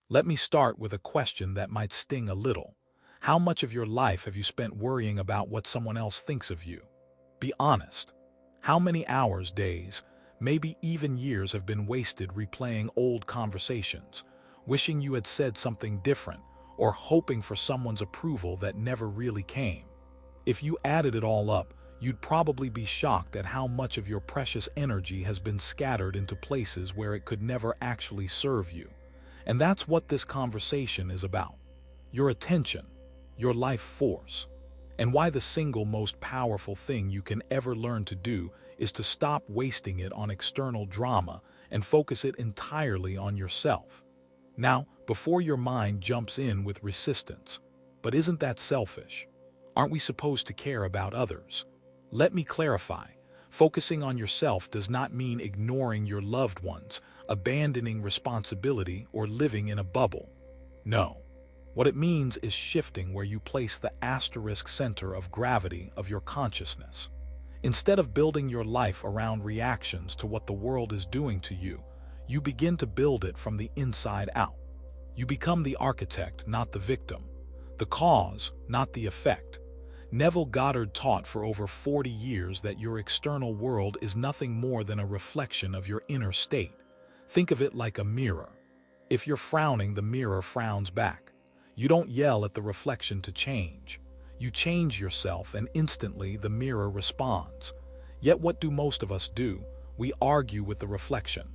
Let me start with a question that might sting a little. How much of your life have you spent worrying about what someone else thinks of you? Be honest. How many hours, days, maybe even years have been wasted replaying old conversations, wishing you had said something different, or hoping for someone's approval that never really came? If you added it all up, you'd probably be shocked at how much of your precious energy has been scattered into places where it could never actually serve you. And that's what this conversation is about. Your attention, your life force, and why the single most powerful thing you can ever learn to do is to stop wasting it on external drama and focus it entirely on yourself. Now, before your mind jumps in with resistance, but isn't that selfish? Aren't we supposed to care about others? Let me clarify. Focusing on yourself does not mean ignoring your loved ones, abandoning responsibility, or living in a bubble. No. What it means is shifting where you place the asterisk center of gravity of your consciousness. Instead of building your life around reactions to what the world is doing to you, you begin to build it from the inside out. You become the architect, not the victim, the cause, not the effect. Neville Goddard taught for over 40 years that your external world is nothing more than a reflection of your inner state. Think of it like a mirror. If you're frowning, the mirror frowns back. You don't yell at the reflection to change. You change yourself and instantly the mirror responds. Yet what do most of us do? We argue with the reflection.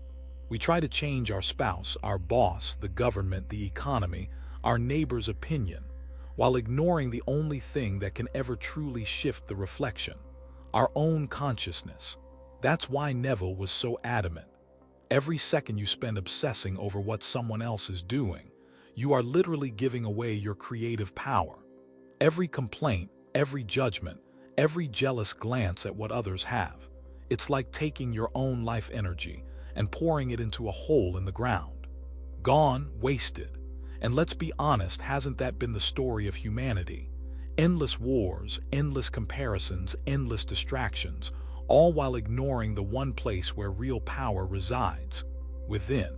We try to change our spouse, our boss, the government, the economy, our neighbor's opinion, while ignoring the only thing that can ever truly shift the reflection, our own consciousness. That's why Neville was so adamant. Every second you spend obsessing over what someone else is doing, you are literally giving away your creative power. Every complaint, every judgment, every jealous glance at what others have, it's like taking your own life energy and pouring it into a hole in the ground. Gone, wasted. And let's be honest, hasn't that been the story of humanity? Endless wars, endless comparisons, endless distractions, all while ignoring the one place where real power resides, within.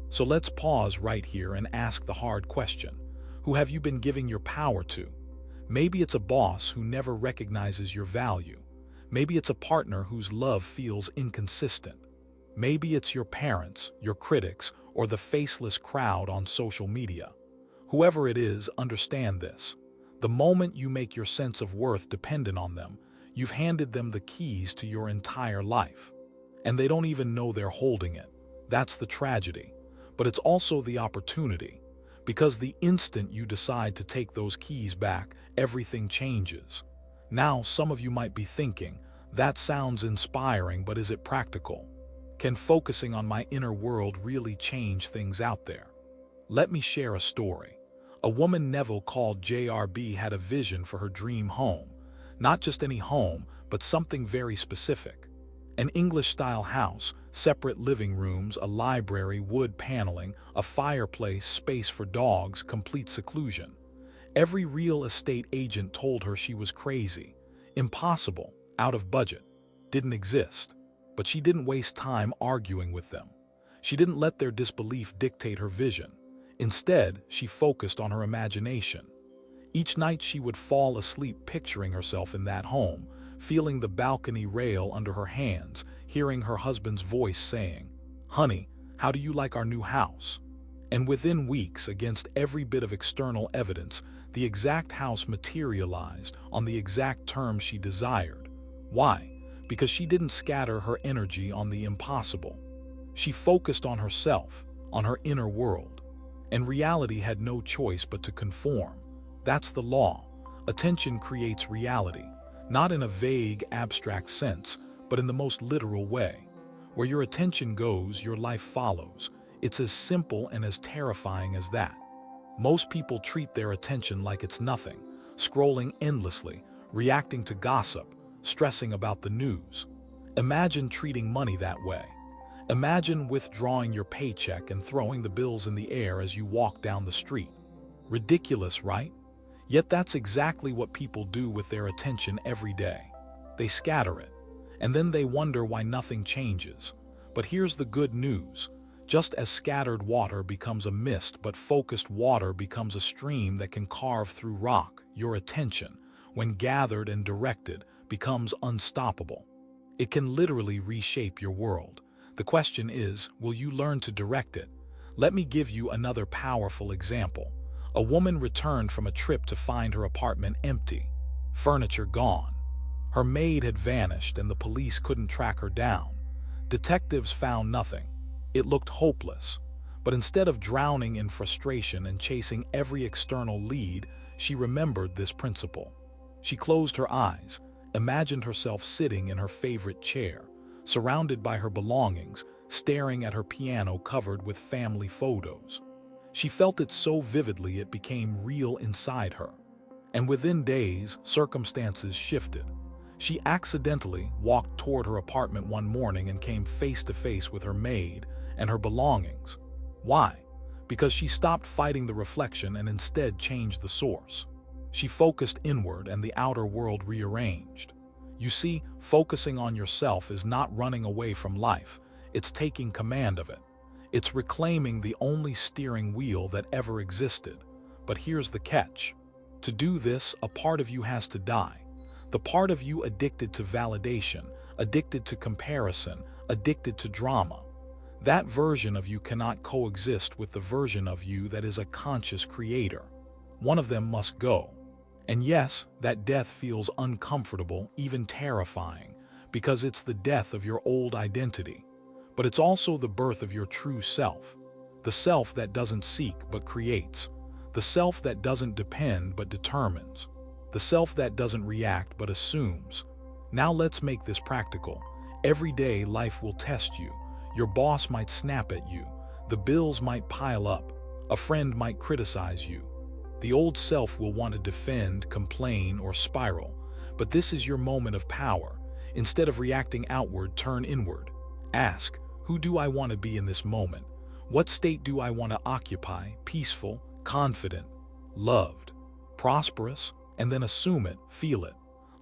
So let's pause right here and ask the hard question. Who have you been giving your power to? Maybe it's a boss who never recognizes your value. Maybe it's a partner whose love feels inconsistent. Maybe it's your parents, your critics, or the faceless crowd on social media. Whoever it is, understand this. The moment you make your sense of worth dependent on them, you've handed them the keys to your entire life. And they don't even know they're holding it. That's the tragedy. But it's also the opportunity. Because the instant you decide to take those keys back, everything changes. Now, some of you might be thinking, that sounds inspiring, but is it practical? Can focusing on my inner world really change things out there? Let me share a story. A woman Neville called JRB had a vision for her dream home. Not just any home, but something very specific. An English-style house, separate living rooms, a library, wood paneling, a fireplace, space for dogs, complete seclusion. Every real estate agent told her she was crazy, impossible, out of budget, didn't exist. But she didn't waste time arguing with them. She didn't let their disbelief dictate her vision. Instead, she focused on her imagination. Each night she would fall asleep picturing herself in that home, feeling the balcony rail under her hands, hearing her husband's voice saying, "Honey, how do you like our new house?" And within weeks, against every bit of external evidence, the exact house materialized on the exact terms she desired. Why? Because she didn't scatter her energy on the impossible. She focused on herself, on her inner world. And reality had no choice but to conform. That's the law. Attention creates reality, not in a vague, abstract sense, but in the most literal way. Where your attention goes, your life follows. It's as simple and as terrifying as that. Most people treat their attention like it's nothing, scrolling endlessly, reacting to gossip, stressing about the news. Imagine treating money that way. Imagine withdrawing your paycheck and throwing the bills in the air as you walk down the street. Ridiculous, right? Yet that's exactly what people do with their attention every day. They scatter it, and then they wonder why nothing changes. But here's the good news. Just as scattered water becomes a mist, but focused water becomes a stream that can carve through rock, your attention, when gathered and directed, becomes unstoppable. It can literally reshape your world. The question is, will you learn to direct it? Let me give you another powerful example. A woman returned from a trip to find her apartment empty, furniture gone. Her maid had vanished and the police couldn't track her down. Detectives found nothing. It looked hopeless. But instead of drowning in frustration and chasing every external lead, she remembered this principle. She closed her eyes, imagined herself sitting in her favorite chair, surrounded by her belongings, staring at her piano covered with family photos. She felt it so vividly it became real inside her. And within days, circumstances shifted. She accidentally walked toward her apartment one morning and came face to face with her maid and her belongings. Why? Because she stopped fighting the reflection and instead changed the source. She focused inward and the outer world rearranged. You see, focusing on yourself is not running away from life, it's taking command of it. It's reclaiming the only steering wheel that ever existed. But here's the catch. To do this, a part of you has to die. The part of you addicted to validation, addicted to comparison, addicted to drama. That version of you cannot coexist with the version of you that is a conscious creator. One of them must go. And yes, that death feels uncomfortable, even terrifying, because it's the death of your old identity. But it's also the birth of your true self. The self that doesn't seek but creates. The self that doesn't depend but determines. The self that doesn't react but assumes. Now let's make this practical. Every day life will test you. Your boss might snap at you. The bills might pile up. A friend might criticize you. The old self will want to defend, complain, or spiral. But this is your moment of power. Instead of reacting outward, turn inward. Ask, who do I want to be in this moment? What state do I want to occupy? Peaceful, confident, loved, prosperous? And then assume it, feel it,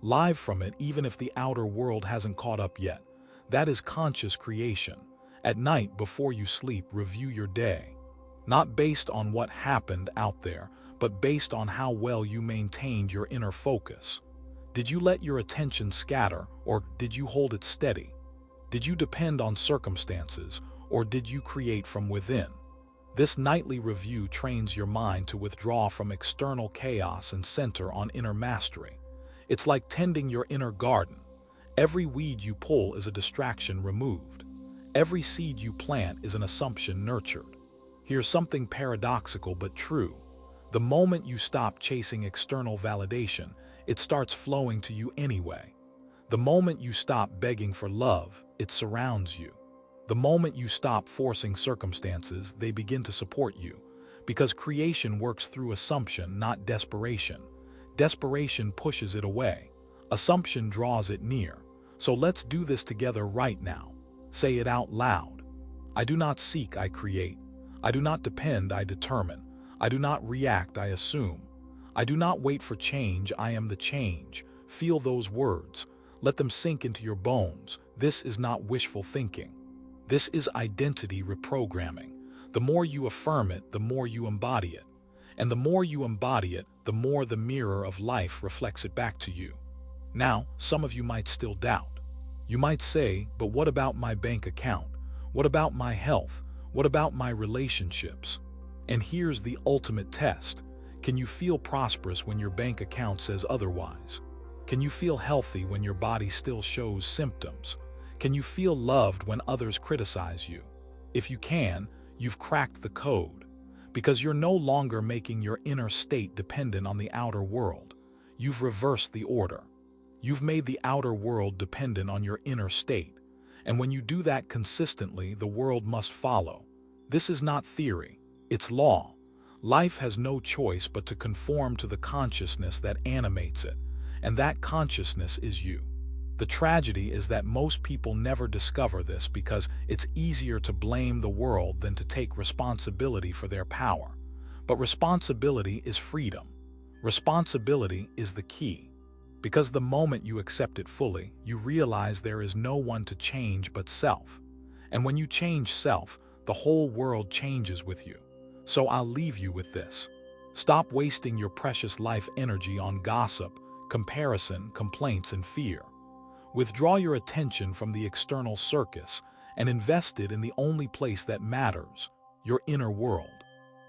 live from it even if the outer world hasn't caught up yet. That is conscious creation. At night, before you sleep, review your day. Not based on what happened out there, but based on how well you maintained your inner focus. Did you let your attention scatter, or did you hold it steady? Did you depend on circumstances, or did you create from within? This nightly review trains your mind to withdraw from external chaos and center on inner mastery. It's like tending your inner garden. Every weed you pull is a distraction removed. Every seed you plant is an assumption nurtured. Here's something paradoxical but true. The moment you stop chasing external validation, it starts flowing to you anyway. The moment you stop begging for love, it surrounds you. The moment you stop forcing circumstances, they begin to support you. Because creation works through assumption, not desperation. Desperation pushes it away. Assumption draws it near. So let's do this together right now. Say it out loud. I do not seek, I create. I do not depend, I determine. I do not react, I assume. I do not wait for change, I am the change. Feel those words. Let them sink into your bones. This is not wishful thinking. This is identity reprogramming. The more you affirm it, the more you embody it. And the more you embody it, the more the mirror of life reflects it back to you. Now, some of you might still doubt. You might say, but what about my bank account? What about my health? What about my relationships? And here's the ultimate test. Can you feel prosperous when your bank account says otherwise? Can you feel healthy when your body still shows symptoms? Can you feel loved when others criticize you? If you can, you've cracked the code. Because you're no longer making your inner state dependent on the outer world. You've reversed the order. You've made the outer world dependent on your inner state. And when you do that consistently, the world must follow. This is not theory, it's law. Life has no choice but to conform to the consciousness that animates it. And that consciousness is you. The tragedy is that most people never discover this because it's easier to blame the world than to take responsibility for their power. But responsibility is freedom. Responsibility is the key. Because the moment you accept it fully, you realize there is no one to change but self. And when you change self, the whole world changes with you. So I'll leave you with this. Stop wasting your precious life energy on gossip, comparison, complaints, and fear. Withdraw your attention from the external circus and invest it in the only place that matters, your inner world.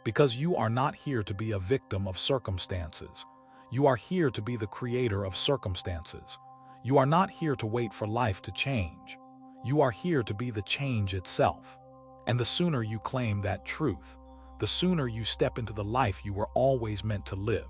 Because you are not here to be a victim of circumstances. You are here to be the creator of circumstances. You are not here to wait for life to change. You are here to be the change itself. And the sooner you claim that truth, the sooner you step into the life you were always meant to live.